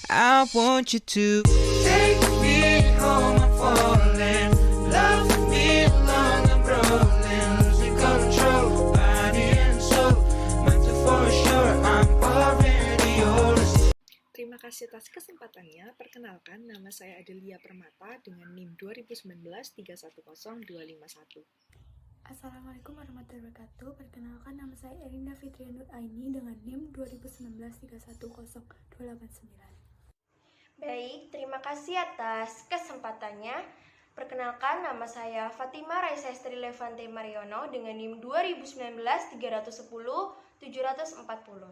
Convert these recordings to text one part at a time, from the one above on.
I want you to take me home, I'm falling. Love me long, I'm rolling. Losing control, body and soul. Mental for sure, I'm already yours. Terima kasih atas kesempatannya. Perkenalkan, nama saya Adelia Permata dengan NIM 2019310251. Assalamualaikum warahmatullahi wabarakatuh. Perkenalkan, nama saya Erinda Fitria Nur Aini dengan NIM 2019310289. Baik, terima kasih atas kesempatannya. Perkenalkan, nama saya Fatima Raisa Estri Levante Mariono dengan NIM 2019310740.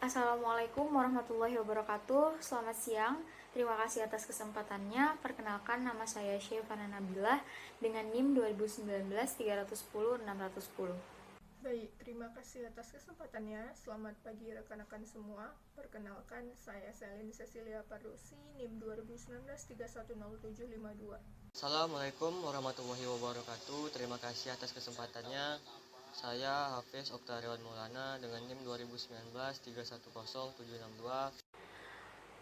Assalamualaikum warahmatullahi wabarakatuh. Selamat siang. Terima kasih atas kesempatannya. Perkenalkan, nama saya Syevana Nabilah dengan NIM 2019310610. Baik, terima kasih atas kesempatannya. Selamat pagi rekan-rekan semua. Perkenalkan, saya Selin Cecilia Pardusi, NIM 2019310752. Assalamualaikum warahmatullahi wabarakatuh. Terima kasih atas kesempatannya. Saya Hafiz Oktarion Maulana dengan NIM 2019310762.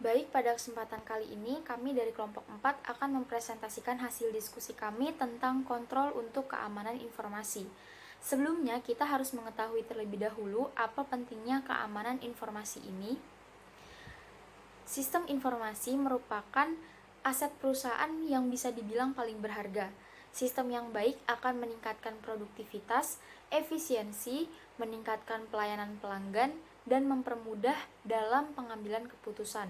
Baik, pada kesempatan kali ini kami dari kelompok 4 akan mempresentasikan hasil diskusi kami tentang kontrol untuk keamanan informasi. Sebelumnya, kita harus mengetahui terlebih dahulu apa pentingnya keamanan informasi ini. Sistem informasi merupakan aset perusahaan yang bisa dibilang paling berharga. Sistem yang baik akan meningkatkan produktivitas, efisiensi, meningkatkan pelayanan pelanggan, dan mempermudah dalam pengambilan keputusan.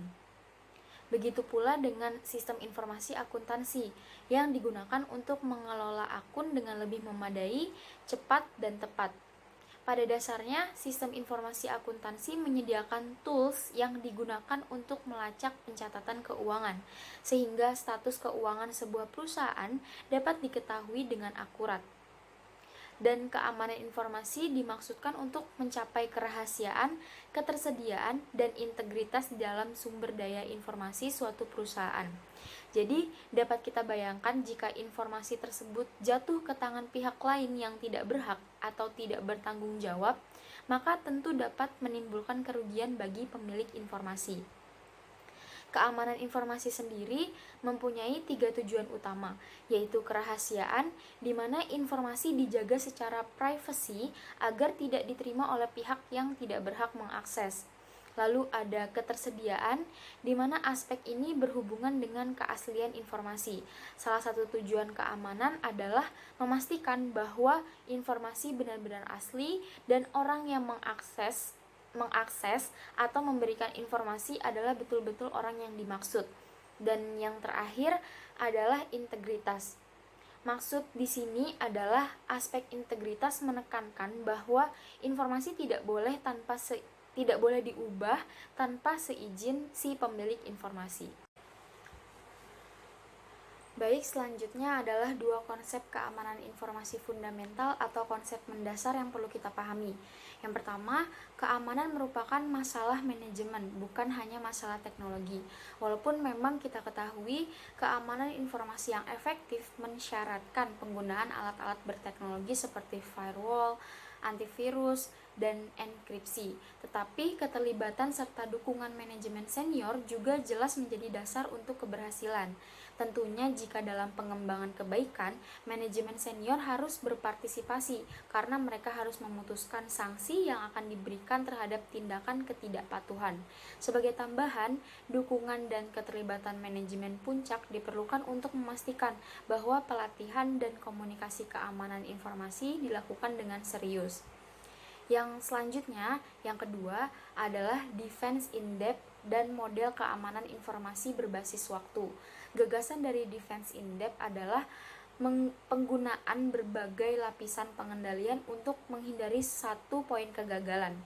Begitu pula dengan sistem informasi akuntansi yang digunakan untuk mengelola akun dengan lebih memadai, cepat, dan tepat. Pada dasarnya, sistem informasi akuntansi menyediakan tools yang digunakan untuk melacak pencatatan keuangan, sehingga status keuangan sebuah perusahaan dapat diketahui dengan akurat. Dan keamanan informasi dimaksudkan untuk mencapai kerahasiaan, ketersediaan, dan integritas dalam sumber daya informasi suatu perusahaan. Jadi, dapat kita bayangkan jika informasi tersebut jatuh ke tangan pihak lain yang tidak berhak atau tidak bertanggung jawab, maka tentu dapat menimbulkan kerugian bagi pemilik informasi. Keamanan informasi sendiri mempunyai 3 tujuan utama, yaitu kerahasiaan, di mana informasi dijaga secara privasi agar tidak diterima oleh pihak yang tidak berhak mengakses. Lalu ada ketersediaan, di mana aspek ini berhubungan dengan keaslian informasi. Salah satu tujuan keamanan adalah memastikan bahwa informasi benar-benar asli dan orang yang mengakses atau memberikan informasi adalah betul-betul orang yang dimaksud. Dan yang terakhir adalah integritas. Maksud di sini adalah aspek integritas menekankan bahwa informasi tidak boleh diubah tanpa seizin si pemilik informasi. Baik, selanjutnya adalah 2 konsep keamanan informasi fundamental atau konsep mendasar yang perlu kita pahami. Yang pertama, keamanan merupakan masalah manajemen, bukan hanya masalah teknologi. Walaupun memang kita ketahui, keamanan informasi yang efektif mensyaratkan penggunaan alat-alat berteknologi seperti firewall, antivirus, dan enkripsi. Tetapi keterlibatan serta dukungan manajemen senior juga jelas menjadi dasar untuk keberhasilan. Tentunya jika dalam pengembangan kebaikan, manajemen senior harus berpartisipasi karena mereka harus memutuskan sanksi yang akan diberikan terhadap tindakan ketidakpatuhan. Sebagai tambahan, dukungan dan keterlibatan manajemen puncak diperlukan untuk memastikan bahwa pelatihan dan komunikasi keamanan informasi dilakukan dengan serius. Yang selanjutnya, yang kedua adalah defense in depth dan model keamanan informasi berbasis waktu. Gagasan dari defense in depth adalah penggunaan berbagai lapisan pengendalian untuk menghindari satu poin kegagalan.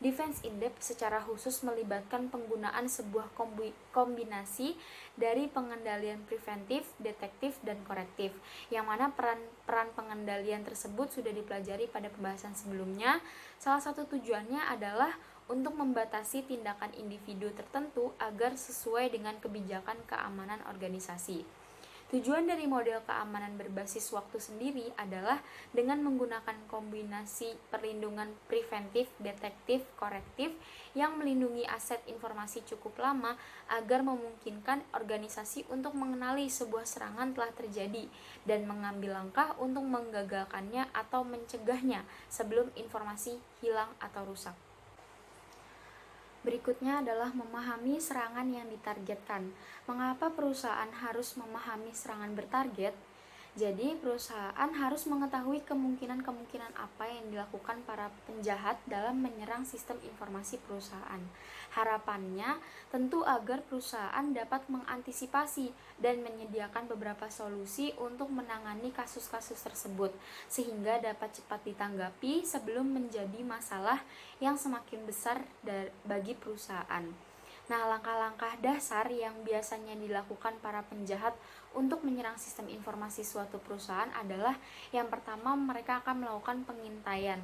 Defense in depth secara khusus melibatkan penggunaan sebuah kombinasi dari pengendalian preventif, detektif, dan korektif, yang mana peran pengendalian tersebut sudah dipelajari pada pembahasan sebelumnya. Salah satu tujuannya adalah untuk membatasi tindakan individu tertentu agar sesuai dengan kebijakan keamanan organisasi. Tujuan dari model keamanan berbasis waktu sendiri adalah dengan menggunakan kombinasi perlindungan preventif, detektif, korektif yang melindungi aset informasi cukup lama agar memungkinkan organisasi untuk mengenali sebuah serangan telah terjadi dan mengambil langkah untuk menggagalkannya atau mencegahnya sebelum informasi hilang atau rusak. Berikutnya adalah memahami serangan yang ditargetkan. Mengapa perusahaan harus memahami serangan bertarget? Jadi, perusahaan harus mengetahui kemungkinan-kemungkinan apa yang dilakukan para penjahat dalam menyerang sistem informasi perusahaan. Harapannya tentu agar perusahaan dapat mengantisipasi dan menyediakan beberapa solusi untuk menangani kasus-kasus tersebut, sehingga dapat cepat ditanggapi sebelum menjadi masalah yang semakin besar bagi perusahaan. Nah, langkah-langkah dasar yang biasanya dilakukan para penjahat untuk menyerang sistem informasi suatu perusahaan adalah yang pertama, mereka akan melakukan pengintaian.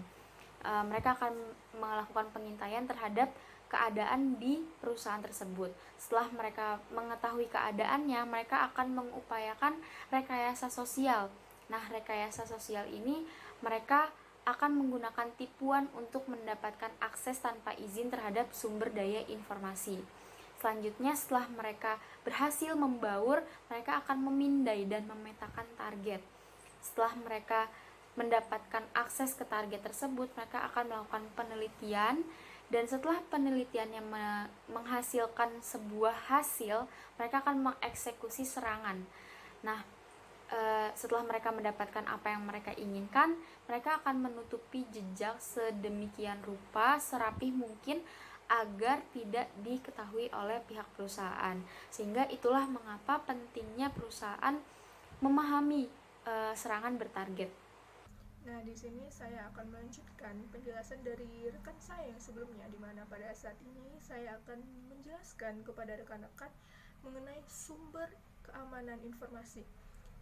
Mereka akan melakukan pengintaian terhadap keadaan di perusahaan tersebut. Setelah mereka mengetahui keadaannya, mereka akan mengupayakan rekayasa sosial. Nah, rekayasa sosial ini mereka akan menggunakan tipuan untuk mendapatkan akses tanpa izin terhadap sumber daya informasi. Selanjutnya, setelah mereka berhasil membaur, mereka akan memindai dan memetakan target. Setelah mereka mendapatkan akses ke target tersebut, mereka akan melakukan penelitian, dan setelah penelitiannya menghasilkan sebuah hasil, mereka akan mengeksekusi serangan. Nah, setelah mereka mendapatkan apa yang mereka inginkan, mereka akan menutupi jejak sedemikian rupa serapih mungkin agar tidak diketahui oleh pihak perusahaan. Sehingga itulah mengapa pentingnya perusahaan memahami serangan bertarget. Nah, di sini saya akan melanjutkan penjelasan dari rekan saya yang sebelumnya, di mana pada saat ini saya akan menjelaskan kepada rekan-rekan mengenai sumber keamanan informasi.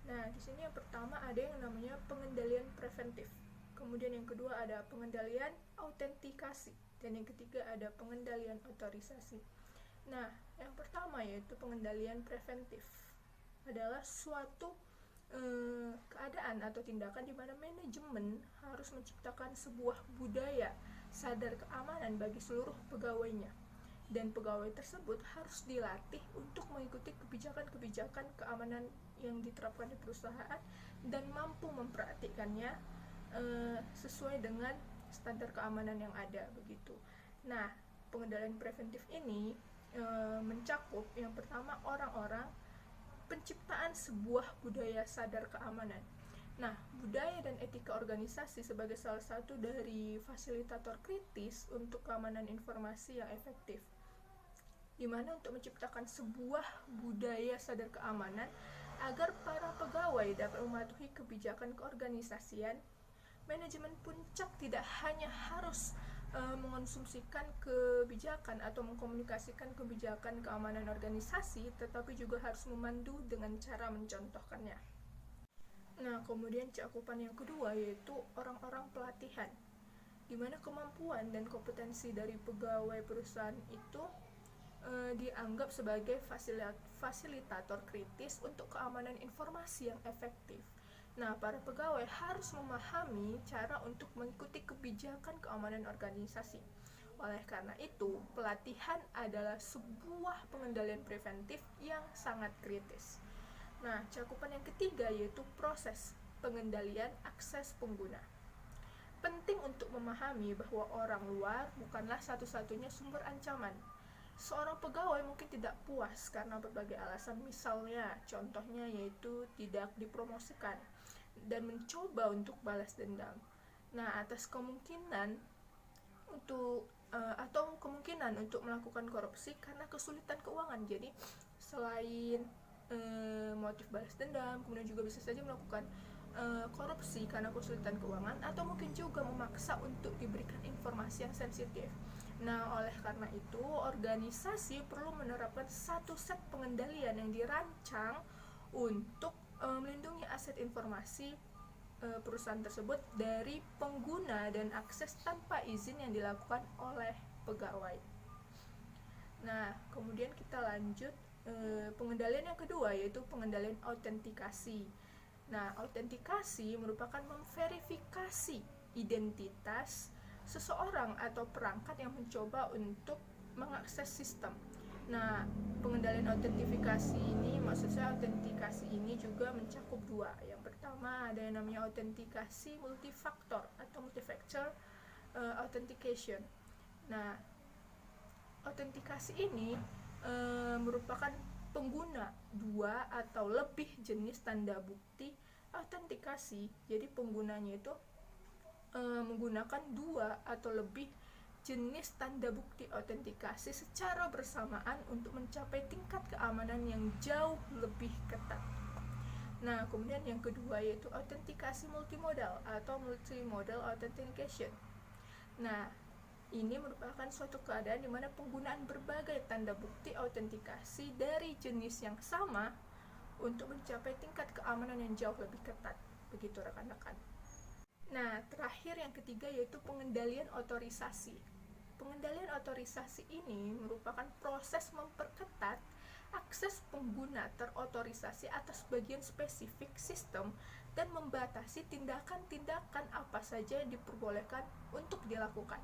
Nah, di sini yang pertama ada yang namanya pengendalian preventif. Kemudian yang kedua ada pengendalian autentikasi. Dan yang ketiga ada pengendalian otorisasi. Nah, yang pertama yaitu pengendalian preventif. Adalah suatu keadaan atau tindakan di mana manajemen harus menciptakan sebuah budaya sadar keamanan bagi seluruh pegawainya. Dan pegawai tersebut harus dilatih untuk mengikuti kebijakan-kebijakan keamanan yang diterapkan di perusahaan dan mampu mempraktikkannya sesuai dengan standar keamanan yang ada begitu. Nah, pengendalian preventif ini mencakup yang pertama orang-orang, penciptaan sebuah budaya sadar keamanan. Nah, budaya dan etika organisasi sebagai salah satu dari fasilitator kritis untuk keamanan informasi yang efektif. Di mana untuk menciptakan sebuah budaya sadar keamanan agar para pegawai dapat mematuhi kebijakan keorganisasian, manajemen puncak tidak hanya harus mengonsumsikan kebijakan atau mengkomunikasikan kebijakan keamanan organisasi, tetapi juga harus memandu dengan cara mencontohkannya. Nah, kemudian cakupan yang kedua yaitu orang-orang pelatihan, di mana kemampuan dan kompetensi dari pegawai perusahaan itu dianggap sebagai fasilitator kritis untuk keamanan informasi yang efektif. Nah, para pegawai harus memahami cara untuk mengikuti kebijakan keamanan organisasi. Oleh karena itu, pelatihan adalah sebuah pengendalian preventif yang sangat kritis. Nah, cakupan yang ketiga yaitu proses pengendalian akses pengguna. Penting untuk memahami bahwa orang luar bukanlah satu-satunya sumber ancaman. Seorang pegawai mungkin tidak puas karena berbagai alasan, misalnya contohnya yaitu tidak dipromosikan dan mencoba untuk balas dendam. Nah, atas kemungkinan untuk kemungkinan untuk melakukan korupsi karena kesulitan keuangan. Jadi selain motif balas dendam, kemudian juga bisa saja melakukan korupsi karena kesulitan keuangan, atau mungkin juga memaksa untuk diberikan informasi yang sensitif. Nah, oleh karena itu, organisasi perlu menerapkan satu set pengendalian yang dirancang untuk melindungi aset informasi perusahaan tersebut dari pengguna dan akses tanpa izin yang dilakukan oleh pegawai. Nah, kemudian kita lanjut Pengendalian yang kedua yaitu pengendalian autentikasi. Nah, autentikasi merupakan memverifikasi identitas seseorang atau perangkat yang mencoba untuk mengakses sistem. Nah, pengendalian autentifikasi ini, maksud saya autentikasi ini juga mencakup dua. Yang pertama ada yang namanya autentikasi multifaktor atau multifactor authentication. Nah, autentikasi ini merupakan pengguna dua atau lebih jenis tanda bukti autentikasi. Jadi penggunanya itu menggunakan dua atau lebih jenis tanda bukti autentikasi secara bersamaan untuk mencapai tingkat keamanan yang jauh lebih ketat. Nah, kemudian yang kedua yaitu autentikasi multimodal atau multimodal authentication. Nah, ini merupakan suatu keadaan di mana penggunaan berbagai tanda bukti autentikasi dari jenis yang sama untuk mencapai tingkat keamanan yang jauh lebih ketat. Begitu rekan-rekan. Nah, terakhir yang ketiga yaitu pengendalian otorisasi. Pengendalian otorisasi ini merupakan proses memperketat akses pengguna terotorisasi atas bagian spesifik sistem dan membatasi tindakan-tindakan apa saja yang diperbolehkan untuk dilakukan.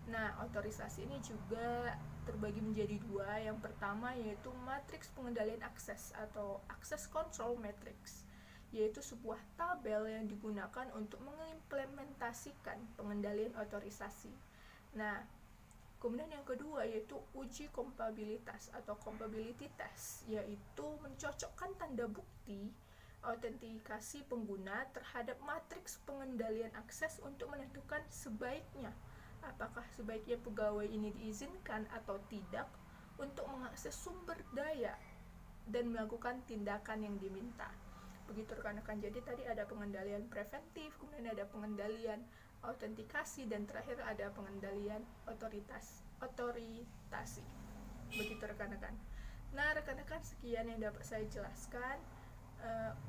Nah, otorisasi ini juga terbagi menjadi dua. Yang pertama yaitu matriks pengendalian akses atau access control matrix, yaitu sebuah tabel yang digunakan untuk mengimplementasikan pengendalian otorisasi. Nah, kemudian yang kedua yaitu uji kompabilitas atau compatibility test, yaitu mencocokkan tanda bukti autentikasi pengguna terhadap matriks pengendalian akses untuk menentukan sebaiknya apakah sebaiknya pegawai ini diizinkan atau tidak untuk mengakses sumber daya dan melakukan tindakan yang diminta. Begitu rekan-rekan. Jadi tadi ada pengendalian preventif, kemudian ada pengendalian autentikasi, dan terakhir ada pengendalian otoritasi. Begitu rekan-rekan. Nah, rekan-rekan, sekian yang dapat saya jelaskan.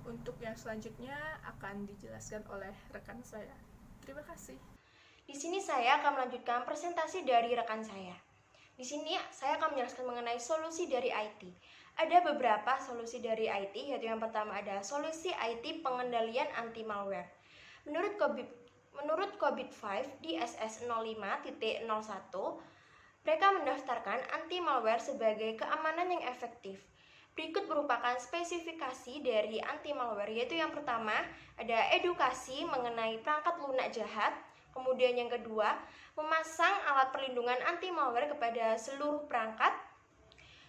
Untuk yang selanjutnya akan dijelaskan oleh rekan saya. Terima kasih. Di sini saya akan melanjutkan presentasi dari rekan saya. Di sini saya akan menjelaskan mengenai solusi dari IT. Ada beberapa solusi dari IT, yaitu yang pertama ada solusi IT pengendalian anti-malware. Menurut COVID-5 di SS05.01, mereka mendaftarkan anti-malware sebagai keamanan yang efektif. Berikut merupakan spesifikasi dari anti-malware, yaitu yang pertama ada edukasi mengenai perangkat lunak jahat. Kemudian yang kedua, memasang alat perlindungan anti-malware kepada seluruh perangkat.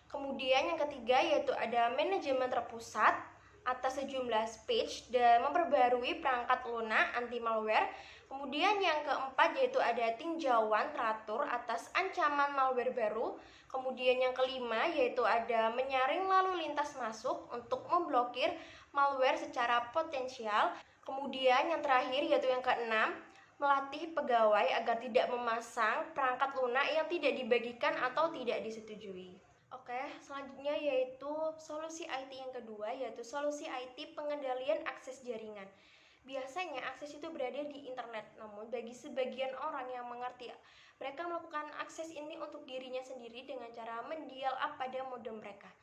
Kemudian yang ketiga yaitu ada manajemen terpusat atas sejumlah page dan memperbarui perangkat lunak anti-malware. Kemudian yang keempat yaitu ada tinjauan teratur atas ancaman malware baru. Kemudian yang kelima yaitu ada menyaring lalu lintas masuk untuk memblokir malware secara potensial. Kemudian yang terakhir yaitu yang keenam, melatih pegawai agar tidak memasang perangkat lunak yang tidak dibagikan atau tidak disetujui. Oke, selanjutnya yaitu solusi IT yang kedua, yaitu solusi IT pengendalian akses jaringan. Biasanya akses itu berada di internet, namun bagi sebagian orang yang mengerti, mereka melakukan akses ini untuk dirinya sendiri dengan cara mendial up pada modem mereka.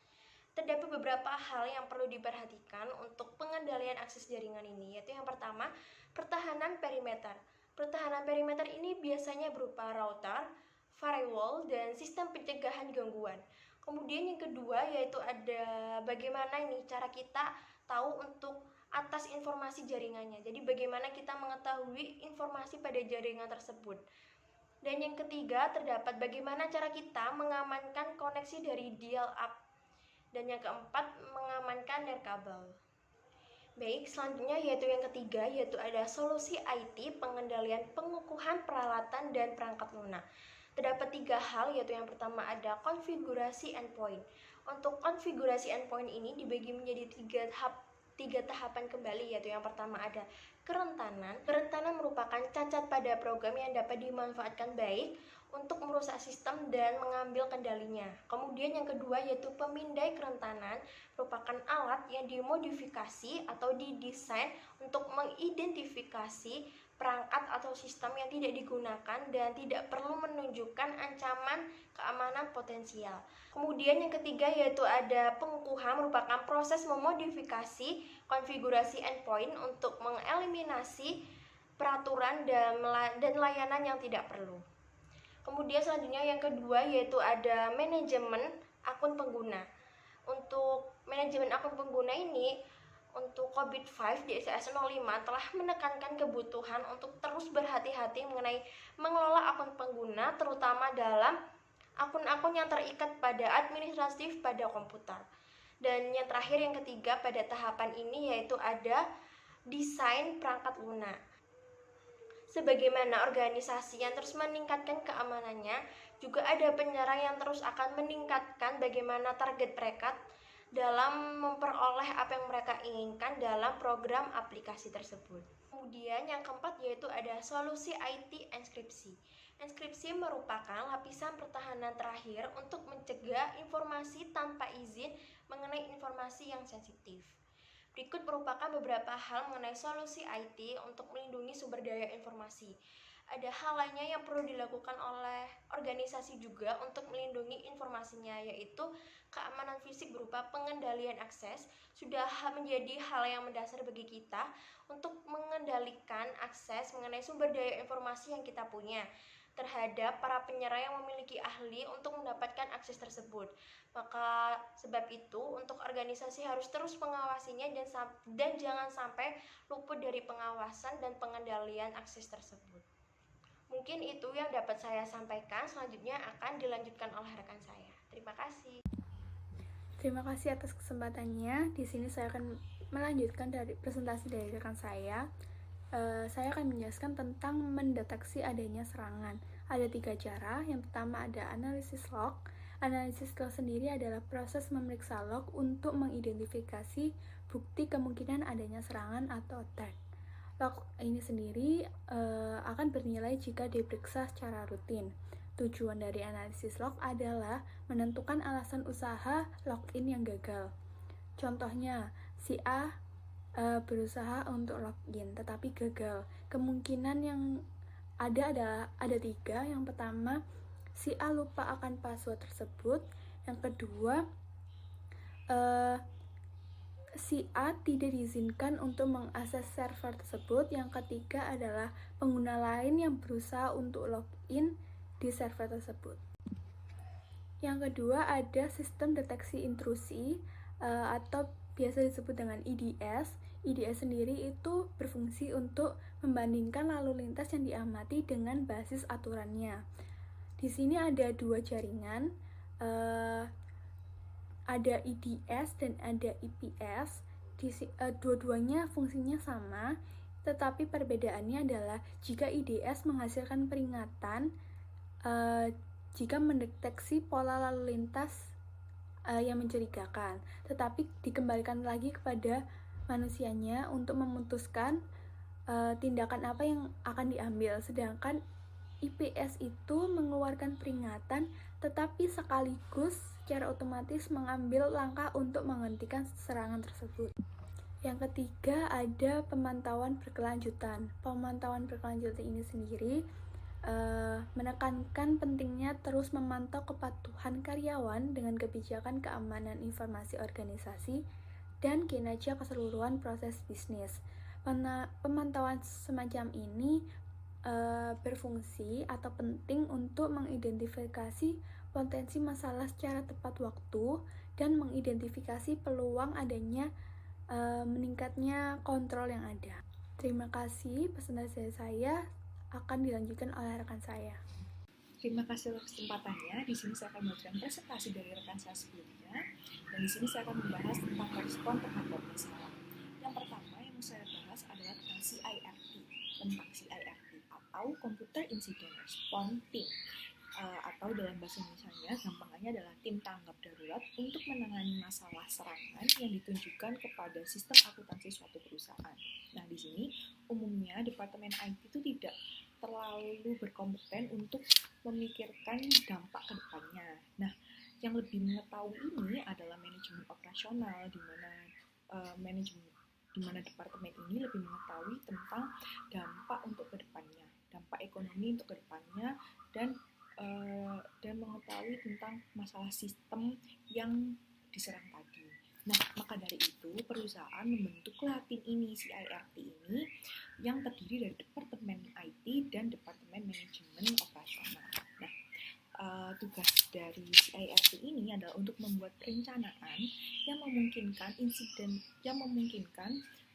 Terdapat beberapa hal yang perlu diperhatikan untuk pengendalian akses jaringan ini, yaitu yang pertama, pertahanan perimeter. Pertahanan perimeter ini biasanya berupa router, firewall, dan sistem pencegahan gangguan. Kemudian yang kedua yaitu ada bagaimana ini cara kita tahu untuk atas informasi jaringannya. Jadi bagaimana kita mengetahui informasi pada jaringan tersebut. Dan yang ketiga terdapat bagaimana cara kita mengamankan koneksi dari dial up. Dan yang keempat mengamankan nirkabel. Baik, selanjutnya yaitu yang ketiga, yaitu ada solusi IT pengendalian pengukuhan peralatan dan perangkat lunak. Terdapat 3 hal, yaitu yang pertama ada konfigurasi endpoint. Untuk konfigurasi endpoint ini dibagi menjadi 3 tahapan kembali, yaitu yang pertama ada kerentanan. Kerentanan merupakan cacat pada program yang dapat dimanfaatkan baik untuk merusak sistem dan mengambil kendalinya. Kemudian yang kedua yaitu pemindai kerentanan, merupakan alat yang dimodifikasi atau didesain untuk mengidentifikasi perangkat atau sistem yang tidak digunakan dan tidak perlu menunjukkan ancaman keamanan potensial. Kemudian yang ketiga yaitu ada pengukuhan, merupakan proses memodifikasi konfigurasi endpoint untuk mengeliminasi peraturan dan layanan yang tidak perlu. Kemudian selanjutnya yang kedua yaitu ada manajemen akun pengguna. Untuk manajemen akun pengguna ini, untuk COVID-5 di ICS 05 telah menekankan kebutuhan untuk terus berhati-hati mengenai mengelola akun pengguna, terutama dalam akun-akun yang terikat pada administratif pada komputer. Dan yang terakhir yang ketiga pada tahapan ini yaitu ada desain perangkat lunak. Sebagaimana organisasi yang terus meningkatkan keamanannya, juga ada penyerang yang terus akan meningkatkan bagaimana target mereka dalam memperoleh apa yang mereka inginkan dalam program aplikasi tersebut. Kemudian yang keempat yaitu ada solusi IT enkripsi. Enkripsi merupakan lapisan pertahanan terakhir untuk mencegah informasi tanpa izin mengenai informasi yang sensitif. Berikut merupakan beberapa hal mengenai solusi IT untuk melindungi sumber daya informasi. Ada hal lainnya yang perlu dilakukan oleh organisasi juga untuk melindungi informasinya, yaitu keamanan fisik berupa pengendalian akses sudah menjadi hal yang mendasar bagi kita untuk mengendalikan akses mengenai sumber daya informasi yang kita punya terhadap para penyerang yang memiliki ahli untuk mendapatkan akses tersebut. Maka sebab itu untuk organisasi harus terus mengawasinya dan jangan sampai luput dari pengawasan dan pengendalian akses tersebut. Mungkin itu yang dapat saya sampaikan, selanjutnya akan dilanjutkan oleh rekan saya. Terima kasih. Terima kasih atas kesempatannya. Di sini saya akan melanjutkan dari presentasi dari rekan saya. Saya akan menjelaskan tentang mendeteksi adanya serangan. Ada 3 cara. Yang pertama ada analisis log. Analisis log sendiri adalah proses memeriksa log untuk mengidentifikasi bukti kemungkinan adanya serangan atau attack. Log ini sendiri akan bernilai jika diperiksa secara rutin. Tujuan dari analisis log adalah menentukan alasan usaha login yang gagal. Contohnya, si A berusaha untuk login tetapi gagal. Kemungkinan yang ada 3. Yang pertama, si A lupa akan password tersebut. Yang kedua, si A tidak diizinkan untuk mengakses server tersebut. Yang ketiga adalah pengguna lain yang berusaha untuk login di server tersebut. Yang kedua ada sistem deteksi intrusi atau biasa disebut dengan IDS. IDS sendiri itu berfungsi untuk membandingkan lalu lintas yang diamati dengan basis aturannya. Di sini ada 2 jaringan. Ada IDS dan ada IPS. Dua-duanya fungsinya sama, tetapi perbedaannya adalah jika IDS menghasilkan peringatan jika mendeteksi pola lalu lintas yang mencurigakan, tetapi dikembalikan lagi kepada manusianya untuk memutuskan tindakan apa yang akan diambil. Sedangkan IPS itu mengeluarkan peringatan tetapi sekaligus secara otomatis mengambil langkah untuk menghentikan serangan tersebut. Yang ketiga ada pemantauan berkelanjutan. Pemantauan berkelanjutan ini sendiri menekankan pentingnya terus memantau kepatuhan karyawan dengan kebijakan keamanan informasi organisasi dan kinerja keseluruhan proses bisnis. Pemantauan semacam ini berfungsi atau penting untuk mengidentifikasi potensi masalah secara tepat waktu dan mengidentifikasi peluang adanya meningkatnya kontrol yang ada. Terima kasih, presentasi saya akan dilanjutkan oleh rekan saya. Terima kasih atas kesempatannya. Di sini saya akan memberikan presentasi dari rekan saya sebelumnya, dan di sini saya akan membahas tentang respon terhadap masalah. Yang pertama yang saya bahas adalah tentang CIRT atau Computer Incident Response Team, atau dalam bahasa Indonesianya gampangnya adalah tim tanggap darurat untuk menangani masalah serangan yang ditunjukkan kepada sistem akuntansi suatu perusahaan. Nah, di sini umumnya departemen IT itu tidak terlalu berkompeten untuk memikirkan dampak ke depannya. Nah, yang lebih mengetahui ini adalah manajemen operasional, di mana manajemen di mana departemen ini lebih mengetahui tentang dampak untuk kedepannya, dampak ekonomi untuk kedepannya, dan mengetahui tentang masalah sistem yang diserang tadi. Nah, maka dari itu perusahaan membentuklah tim ini, CIRT ini, yang terdiri dari Departemen IT dan Departemen Manajemen Operasional. Nah, tugas dari CIRT ini adalah untuk membuat perencanaan yang memungkinkan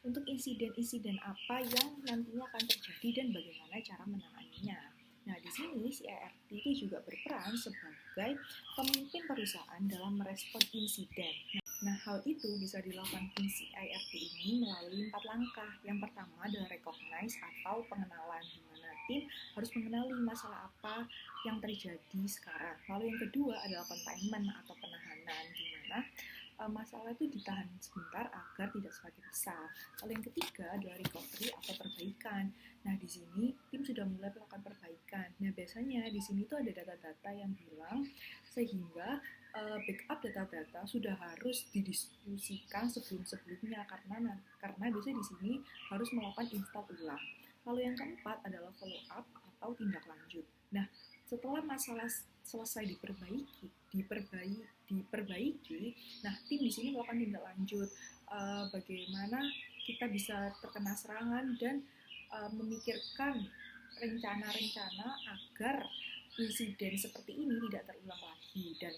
untuk insiden-insiden apa yang nantinya akan terjadi dan bagaimana cara menanganinya. Nah, di sini CIRT itu juga berperan sebagai pemimpin perusahaan dalam merespon insiden. Nah, hal itu bisa dilakukan tim CIRT ini melalui 4 langkah. Yang pertama adalah recognize atau pengenalan, di mana tim harus mengenali masalah apa yang terjadi sekarang. Lalu yang kedua adalah containment atau penahanan, di mana masalah itu ditahan sebentar agar tidak semakin besar. Lalu yang ketiga adalah recovery atau perbaikan. Nah, di sini tim sudah mulai melakukan perbaikan. Nah, biasanya di sini tuh ada data-data yang hilang, sehingga backup data-data sudah harus didiskusikan sebelum-sebelumnya karena biasanya di sini harus melakukan install ulang. Lalu yang keempat adalah follow up atau tindak lanjut. Nah, setelah masalah selesai diperbaiki, nah tim di sini melakukan tindak lanjut, bagaimana kita bisa terkena serangan dan memikirkan rencana-rencana agar insiden seperti ini tidak terulang lagi. Dan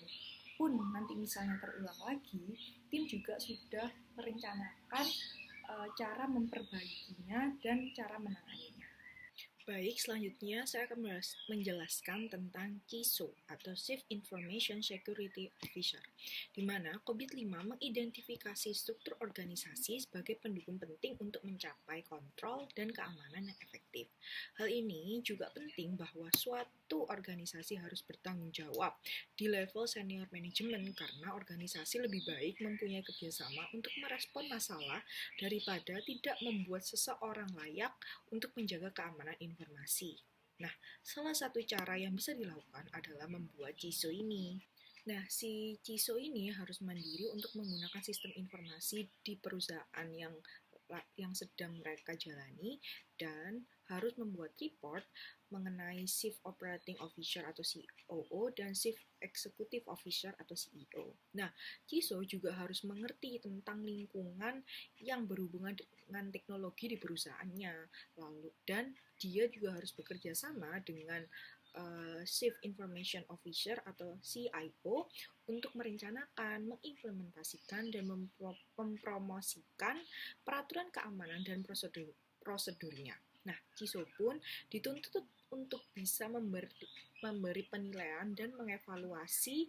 pun nanti misalnya terulang lagi, tim juga sudah merencanakan cara memperbaikinya dan cara menanganinya. Baik, selanjutnya saya akan menjelaskan tentang CISO atau Chief Information Security Officer, di mana COVID 5 mengidentifikasi struktur organisasi sebagai pendukung penting untuk mencapai kontrol dan keamanan yang efektif. Hal ini juga penting bahwa suatu organisasi harus bertanggung jawab di level senior manajemen karena organisasi lebih baik mempunyai kerjasama untuk merespon masalah daripada tidak membuat seseorang layak untuk menjaga keamanan informasi. Nah, salah satu cara yang bisa dilakukan adalah membuat CISO ini. Nah, si CISO ini harus mandiri untuk menggunakan sistem informasi di perusahaan yang sedang mereka jalani dan harus membuat report mengenai Chief Operating Officer atau COO dan Chief Executive Officer atau CEO. Nah, CISO juga harus mengerti tentang lingkungan yang berhubungan dengan teknologi di perusahaannya. Dan dia juga harus bekerja sama dengan Chief Information Officer atau CIO untuk merencanakan, mengimplementasikan, dan mempromosikan peraturan keamanan dan prosedurnya. Nah, CISO pun dituntut untuk bisa memberi penilaian dan mengevaluasi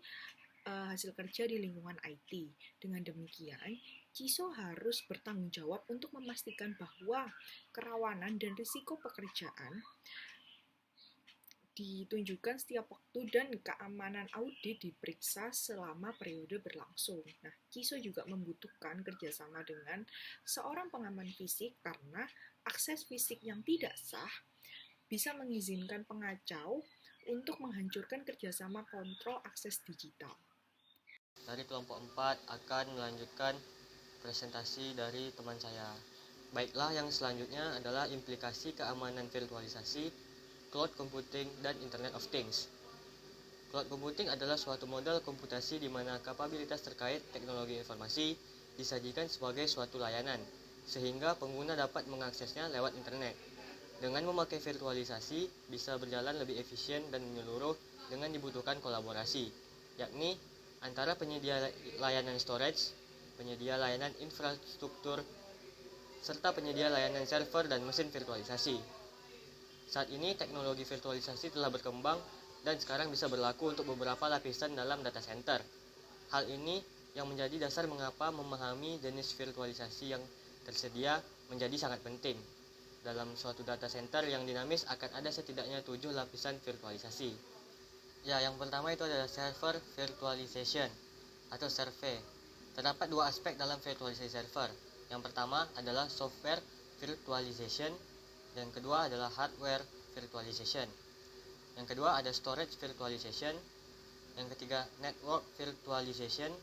hasil kerja di lingkungan IT. Dengan demikian, CISO harus bertanggung jawab untuk memastikan bahwa kerawanan dan risiko pekerjaan ditunjukkan setiap waktu dan keamanan audit diperiksa selama periode berlangsung. Nah, CISO juga membutuhkan kerjasama dengan seorang pengaman fisik karena akses fisik yang tidak sah bisa mengizinkan pengacau untuk menghancurkan kerjasama kontrol akses digital. Dari kelompok 4 akan melanjutkan presentasi dari teman saya. Baiklah, yang selanjutnya adalah implikasi keamanan virtualisasi, cloud computing, dan Internet of Things. Cloud computing adalah suatu model komputasi di mana kapabilitas terkait teknologi informasi disajikan sebagai suatu layanan, sehingga pengguna dapat mengaksesnya lewat internet. Dengan memakai virtualisasi, bisa berjalan lebih efisien dan menyeluruh dengan dibutuhkan kolaborasi, yakni antara penyedia layanan storage, penyedia layanan infrastruktur, serta penyedia layanan server dan mesin virtualisasi. Saat ini teknologi virtualisasi telah berkembang dan sekarang bisa berlaku untuk beberapa lapisan dalam data center. Hal ini yang menjadi dasar mengapa memahami jenis virtualisasi yang tersedia menjadi sangat penting. Dalam suatu data center yang dinamis akan ada setidaknya 7 lapisan virtualisasi. Ya, yang pertama itu adalah server virtualization atau survey. Terdapat 2 aspek dalam virtualisasi server. Yang pertama adalah software virtualization, dan kedua adalah hardware virtualization. Yang kedua ada storage virtualization. Yang ketiga network virtualization.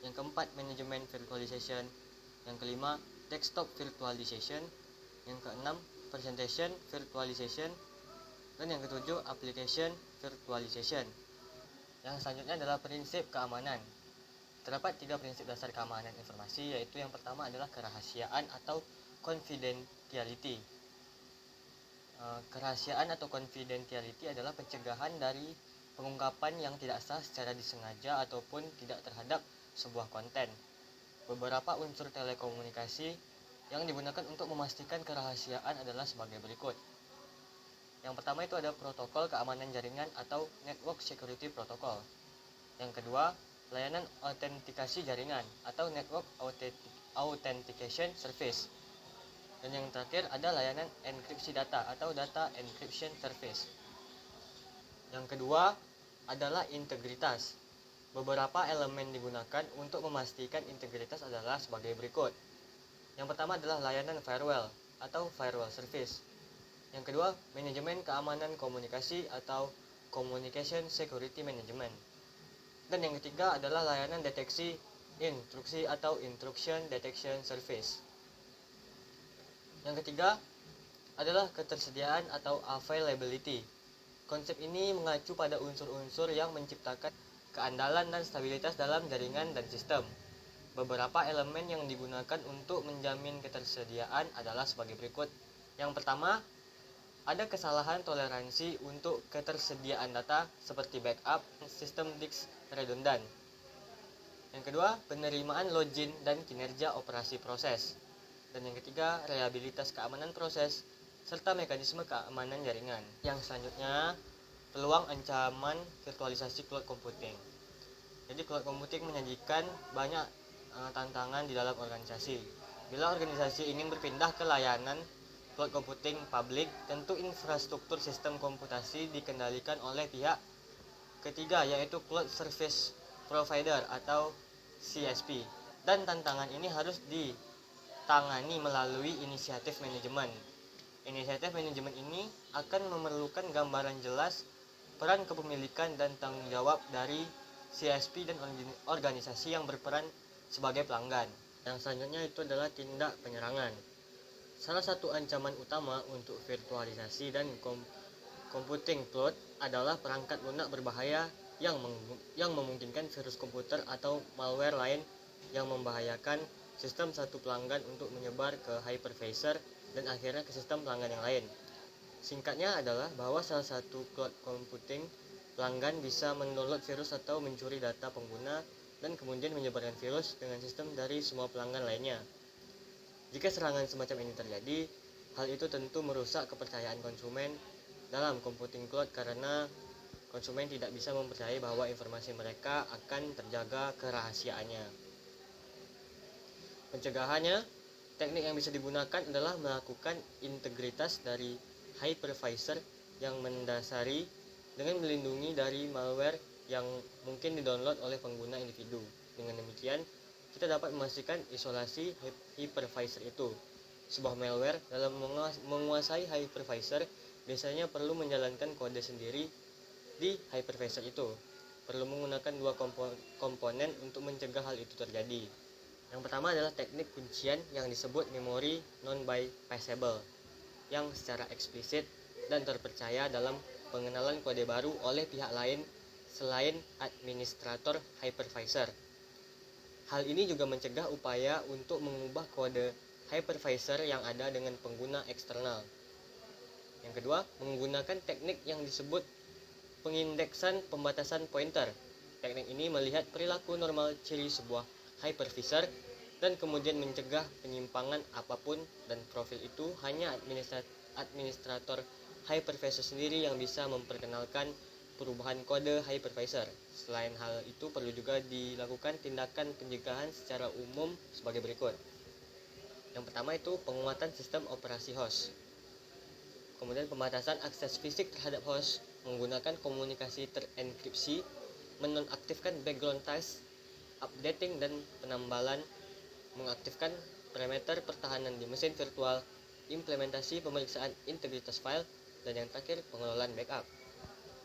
Yang keempat manajemen virtualization. Yang kelima desktop virtualization, yang keenam presentation virtualization, dan yang ketujuh application virtualization. Yang selanjutnya adalah prinsip keamanan. Terdapat 3 prinsip dasar keamanan informasi, yaitu yang pertama adalah kerahasiaan atau confidentiality. Kerahasiaan atau confidentiality adalah pencegahan dari pengungkapan yang tidak sah secara disengaja ataupun tidak terhadap sebuah konten. Beberapa unsur telekomunikasi yang digunakan untuk memastikan kerahasiaan adalah sebagai berikut. Yang pertama itu ada protokol keamanan jaringan atau network security protocol. Yang kedua, layanan autentikasi jaringan atau network authentication service. Dan yang terakhir ada layanan enkripsi data atau data encryption service. Yang kedua adalah integritas. Beberapa elemen digunakan untuk memastikan integritas adalah sebagai berikut. Yang pertama adalah layanan firewall atau firewall service. Yang kedua, manajemen keamanan komunikasi atau communication security management. Dan yang ketiga adalah layanan deteksi intruksi atau intrusion detection service. Yang ketiga adalah ketersediaan atau availability. Konsep ini mengacu pada unsur-unsur yang menciptakan keandalan dan stabilitas dalam jaringan dan sistem. Beberapa elemen yang digunakan untuk menjamin ketersediaan adalah sebagai berikut. Yang pertama, ada kesalahan toleransi untuk ketersediaan data seperti backup, sistem disk redundan. Yang kedua, penerimaan login dan kinerja operasi proses. Dan yang ketiga, reliabilitas keamanan proses serta mekanisme keamanan jaringan. Yang selanjutnya, peluang ancaman virtualisasi cloud computing. Jadi cloud computing menyajikan banyak tantangan di dalam organisasi. Bila organisasi ingin berpindah ke layanan cloud computing publik, tentu infrastruktur sistem komputasi dikendalikan oleh pihak ketiga, yaitu Cloud Service Provider atau CSP. Dan tantangan ini harus ditangani melalui inisiatif manajemen. Inisiatif manajemen ini akan memerlukan gambaran jelas peran kepemilikan dan tanggung jawab dari CSP dan organisasi yang berperan sebagai pelanggan. Yang selanjutnya itu adalah tindak penyerangan. Salah satu ancaman utama untuk virtualisasi dan computing cloud adalah perangkat lunak berbahaya yang memungkinkan virus komputer atau malware lain yang membahayakan sistem satu pelanggan untuk menyebar ke hypervisor dan akhirnya ke sistem pelanggan yang lain. Singkatnya adalah bahwa salah satu cloud computing pelanggan bisa mendownload virus atau mencuri data pengguna dan kemudian menyebarkan virus dengan sistem dari semua pelanggan lainnya. Jika serangan semacam ini terjadi, hal itu tentu merusak kepercayaan konsumen dalam computing cloud karena konsumen tidak bisa mempercayai bahwa informasi mereka akan terjaga kerahasiaannya. Pencegahannya, teknik yang bisa digunakan adalah melakukan integritas dari hypervisor yang mendasari dengan melindungi dari malware yang mungkin didownload oleh pengguna individu. Dengan demikian, kita dapat memastikan isolasi hypervisor itu. Sebuah malware dalam menguasai hypervisor biasanya perlu menjalankan kode sendiri di hypervisor itu. Perlu menggunakan dua komponen untuk mencegah hal itu terjadi. Yang pertama adalah teknik kuncian yang disebut memory non-bypassable, yang secara eksplisit dan terpercaya dalam pengenalan kode baru oleh pihak lain selain administrator hypervisor. Hal ini juga mencegah upaya untuk mengubah kode hypervisor yang ada dengan pengguna eksternal. Yang kedua, menggunakan teknik yang disebut pengindeksan pembatasan pointer. Teknik ini melihat perilaku normal ciri sebuah hypervisor dan kemudian mencegah penyimpangan apapun, dan profil itu hanya administrator hypervisor sendiri yang bisa memperkenalkan perubahan kode hypervisor. Selain hal itu, perlu juga dilakukan tindakan pencegahan secara umum sebagai berikut. Yang pertama itu penguatan sistem operasi host. Kemudian pembatasan akses fisik terhadap host menggunakan komunikasi terenkripsi, menonaktifkan background task, updating dan penambalan, mengaktifkan parameter pertahanan di mesin virtual, implementasi pemeriksaan integritas file, dan yang terakhir pengelolaan backup.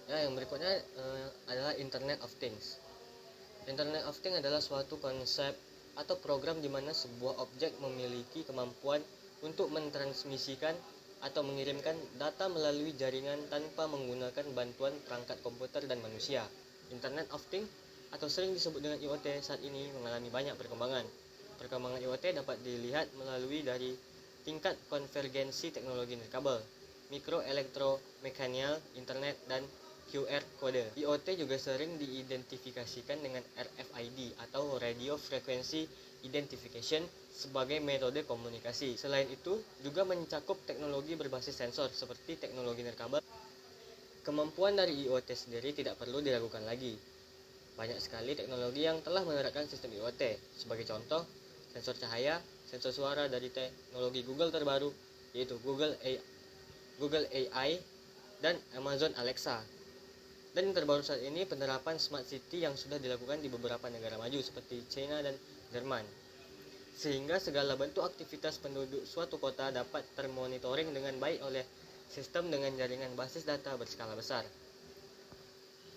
Ya, yang berikutnya adalah Internet of Things. Internet of Things adalah suatu konsep atau program di mana sebuah objek memiliki kemampuan untuk mentransmisikan atau mengirimkan data melalui jaringan tanpa menggunakan bantuan perangkat komputer dan manusia. Internet of Things atau sering disebut dengan IoT saat ini mengalami banyak perkembangan. Perkembangan IoT dapat dilihat melalui dari tingkat konvergensi teknologi nirkabel, mikro elektromekanial, internet, dan QR kode. IoT juga sering diidentifikasikan dengan RFID atau Radio Frequency Identification sebagai metode komunikasi. Selain itu, juga mencakup teknologi berbasis sensor seperti teknologi nirkabel. Kemampuan dari IoT sendiri tidak perlu diragukan lagi. Banyak sekali teknologi yang telah menerapkan sistem IoT. Sebagai contoh, sensor cahaya, sensor suara dari teknologi Google terbaru, yaitu Google AI dan Amazon Alexa. Dan yang terbaru saat ini penerapan Smart City yang sudah dilakukan di beberapa negara maju seperti China dan Jerman. Sehingga segala bentuk aktivitas penduduk suatu kota dapat termonitoring dengan baik oleh sistem dengan jaringan basis data berskala besar.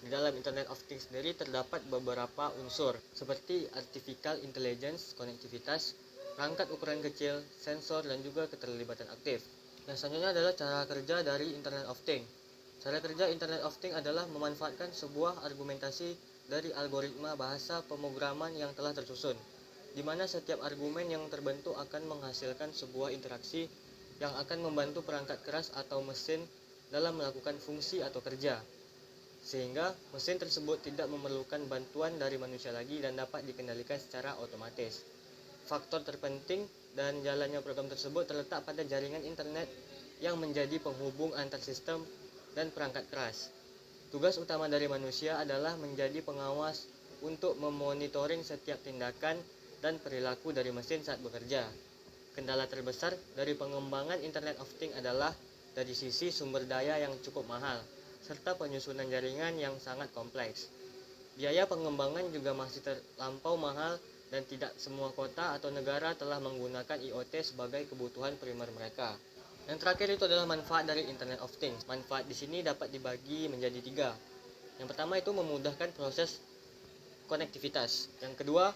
Di dalam Internet of Things sendiri terdapat beberapa unsur seperti artificial intelligence, konektivitas, perangkat ukuran kecil, sensor, dan juga keterlibatan aktif. Yang selanjutnya adalah cara kerja dari Internet of Things. Cara kerja Internet of Things adalah memanfaatkan sebuah argumentasi dari algoritma bahasa pemrograman yang telah tersusun, di mana setiap argumen yang terbentuk akan menghasilkan sebuah interaksi yang akan membantu perangkat keras atau mesin dalam melakukan fungsi atau kerja, sehingga mesin tersebut tidak memerlukan bantuan dari manusia lagi dan dapat dikendalikan secara otomatis. Faktor terpenting dan jalannya program tersebut terletak pada jaringan internet yang menjadi penghubung antar sistem dan perangkat keras. Tugas utama dari manusia adalah menjadi pengawas untuk memonitoring setiap tindakan dan perilaku dari mesin saat bekerja. Kendala terbesar dari pengembangan Internet of Things adalah dari sisi sumber daya yang cukup mahal, serta penyusunan jaringan yang sangat kompleks. Biaya pengembangan juga masih terlampau mahal dan tidak semua kota atau negara telah menggunakan IoT sebagai kebutuhan primer mereka. Yang terakhir itu adalah manfaat dari Internet of Things. Manfaat di sini dapat dibagi menjadi 3. Yang pertama itu memudahkan proses konektivitas. Yang kedua,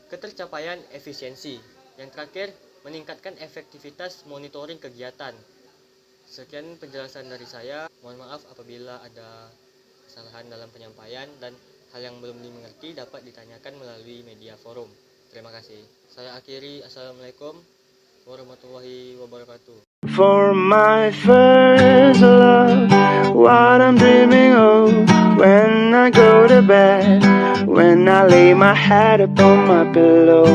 ketercapaian efisiensi. Yang terakhir, meningkatkan efektivitas monitoring kegiatan. Sekian penjelasan dari saya. Mohon maaf apabila ada kesalahan dalam penyampaian dan hal yang belum dimengerti dapat ditanyakan melalui media forum. Terima kasih. Saya akhiri. Assalamualaikum warahmatullahi wabarakatuh. For my first love, what I'm dreaming of when I go to bed, when I lay my head upon my pillow.